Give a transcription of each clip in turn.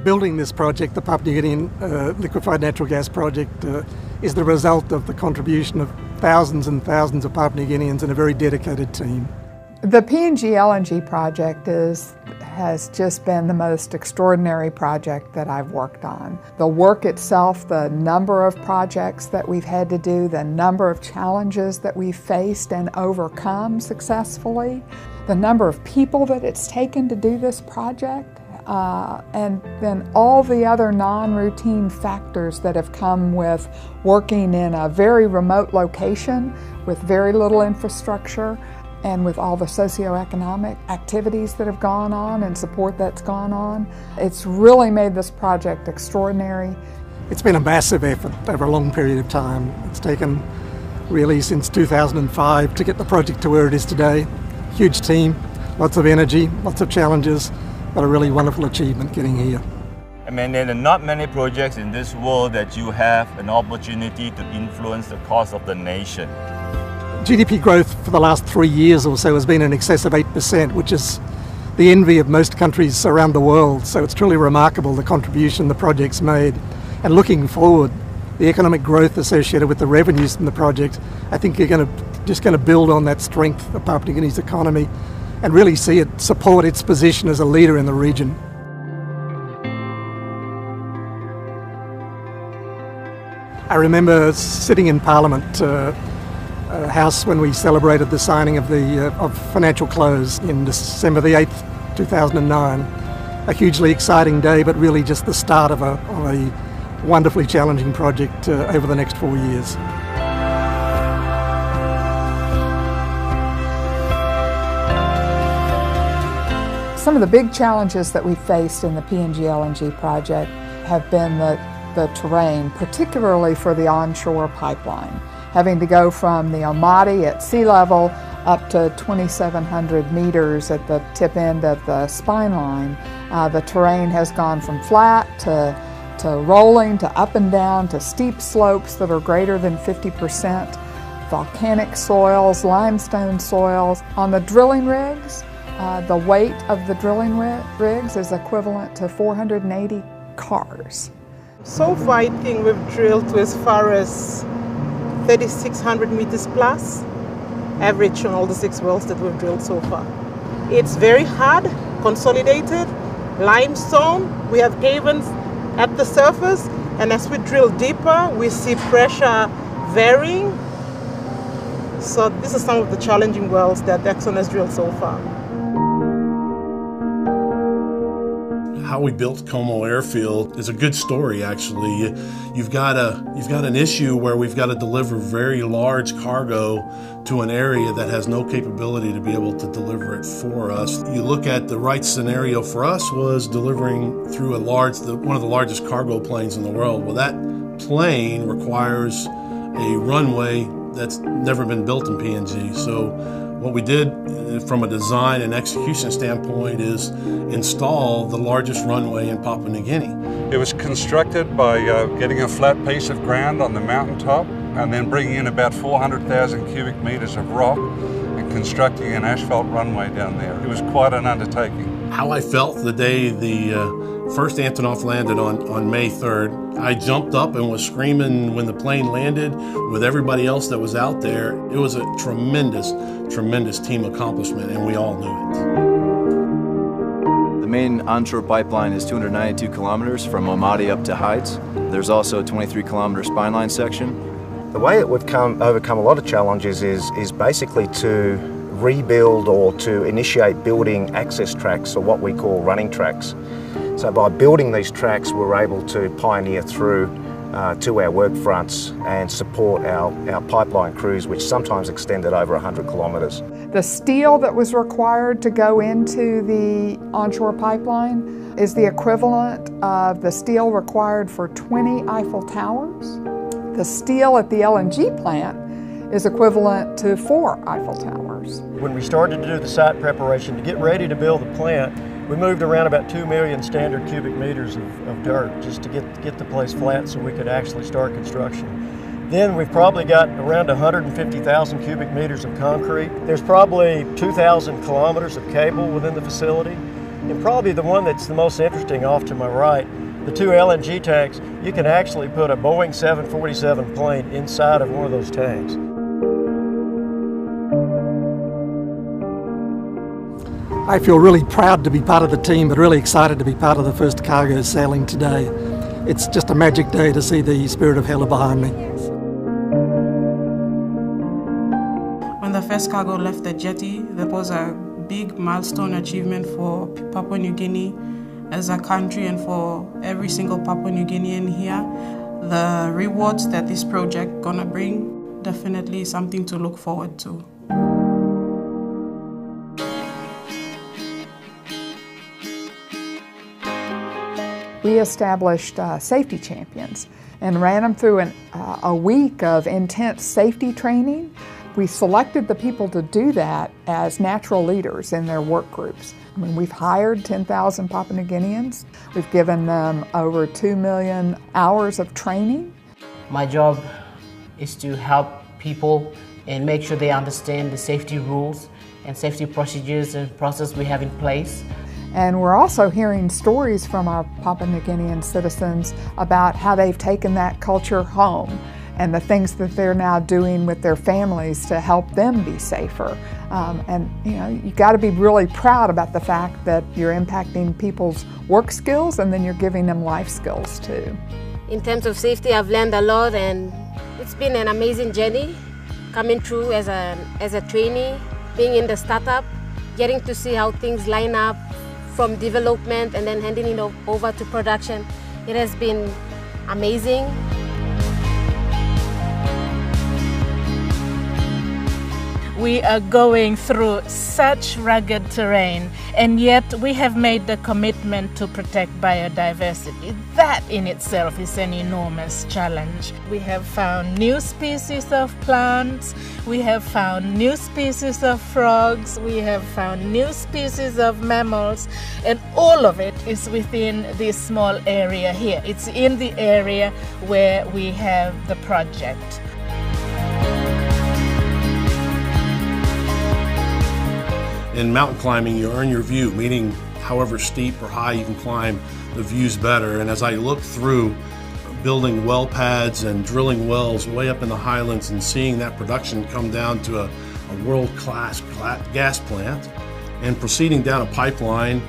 building this project, the Papua New Guinean liquefied natural gas project, is the result of the contribution of thousands and thousands of Papua New Guineans and a very dedicated team. The PNG LNG project has just been the most extraordinary project that I've worked on. The work itself, the number of projects that we've had to do, the number of challenges that we've faced and overcome successfully, the number of people that it's taken to do this project, and then all the other non-routine factors that have come with working in a very remote location with very little infrastructure, and with all the socioeconomic activities that have gone on and support that's gone on. It's really made this project extraordinary. It's been a massive effort over a long period of time. It's taken really since 2005 to get the project to where it is today. Huge team, lots of energy, lots of challenges, but a really wonderful achievement getting here. I mean, there are not many projects in this world that you have an opportunity to influence the course of the nation. GDP growth for the last 3 years or so has been in excess of 8%, which is the envy of most countries around the world. So it's truly remarkable the contribution the project's made. And looking forward, the economic growth associated with the revenues from the project, I think you're just going to build on that strength of Papua New Guinea's economy and really see it support its position as a leader in the region. I remember sitting in Parliament House when we celebrated the signing of the financial close in December the 8th, 2009. A hugely exciting day, but really just the start of a wonderfully challenging project over the next 4 years. Some of the big challenges that we faced in the PNG LNG project have been the terrain, particularly for the onshore pipeline. Having to go from the Almaty at sea level up to 2,700 meters at the tip end of the spine line. The terrain has gone from flat to rolling, to up and down, to steep slopes that are greater than 50%, volcanic soils, limestone soils. On the drilling rigs, the weight of the drilling rigs is equivalent to 480 cars. So far, I think we've drilled to as far as 3,600 meters plus, average on all the 6 wells that we've drilled so far. It's very hard, consolidated, limestone. We have caverns at the surface, and as we drill deeper, we see pressure varying. So this is some of the challenging wells that Exxon has drilled so far. How we built Como Airfield is a good story, actually. You've got an issue where we've got to deliver very large cargo to an area that has no capability to be able to deliver it for us. You look at the right scenario for us was delivering through one of the largest cargo planes in the world. Well, that plane requires a runway that's never been built in PNG. So what we did from a design and execution standpoint is install the largest runway in Papua New Guinea. It was constructed by getting a flat piece of ground on the mountaintop and then bringing in about 400,000 cubic meters of rock and constructing an asphalt runway down there. It was quite an undertaking. How I felt the day the first Antonov landed on May 3rd. I jumped up and was screaming when the plane landed with everybody else that was out there. It was a tremendous, tremendous team accomplishment, and we all knew it. The main onshore pipeline is 292 kilometers from Almaty up to Heights. There's also a 23-kilometer spine line section. The way it would overcome a lot of challenges is basically to rebuild or to initiate building access tracks, or what we call running tracks. So by building these tracks, we're able to pioneer through to our work fronts and support our pipeline crews, which sometimes extended over 100 kilometres. The steel that was required to go into the onshore pipeline is the equivalent of the steel required for 20 Eiffel Towers. The steel at the LNG plant is equivalent to 4 Eiffel Towers. When we started to do the site preparation to get ready to build the plant, we moved around about 2 million standard cubic meters of dirt just to get the place flat so we could actually start construction. Then we've probably got around 150,000 cubic meters of concrete. There's probably 2,000 kilometers of cable within the facility. And probably the one that's the most interesting off to my right, the two LNG tanks, you can actually put a Boeing 747 plane inside of one of those tanks. I feel really proud to be part of the team, but really excited to be part of the first cargo sailing today. It's just a magic day to see the Spirit of Hela behind me. When the first cargo left the jetty, that was a big milestone achievement for Papua New Guinea as a country and for every single Papua New Guinean here. The rewards that this project gonna bring, definitely something to look forward to. We established safety champions and ran them through a week of intense safety training. We selected the people to do that as natural leaders in their work groups. I mean, we've hired 10,000 Papua New Guineans. We've given them over 2 million hours of training. My job is to help people and make sure they understand the safety rules and safety procedures and process we have in place. And we're also hearing stories from our Papua New Guinean citizens about how they've taken that culture home and the things that they're now doing with their families to help them be safer. And you know, you got to be really proud about the fact that you're impacting people's work skills and then you're giving them life skills too. In terms of safety, I've learned a lot, and it's been an amazing journey coming through as a trainee, being in the startup, getting to see how things line up from development and then handing it over to production. It has been amazing. We are going through such rugged terrain, and yet we have made the commitment to protect biodiversity. That in itself is an enormous challenge. We have found new species of plants, we have found new species of frogs, we have found new species of mammals, and all of it is within this small area here. It's in the area where we have the project. In mountain climbing, you earn your view, meaning however steep or high you can climb, the view's better. And as I look through building well pads and drilling wells way up in the highlands and seeing that production come down to a world-class gas plant and proceeding down a pipeline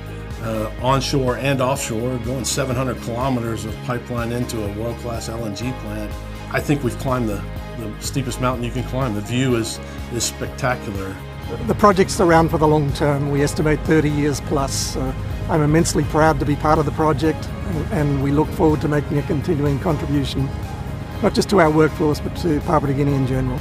onshore and offshore, going 700 kilometers of pipeline into a world-class LNG plant, I think we've climbed the steepest mountain you can climb. The view is spectacular. The project's around for the long term. We estimate 30 years plus. I'm immensely proud to be part of the project, and we look forward to making a continuing contribution, not just to our workforce, but to Papua New Guinea in general.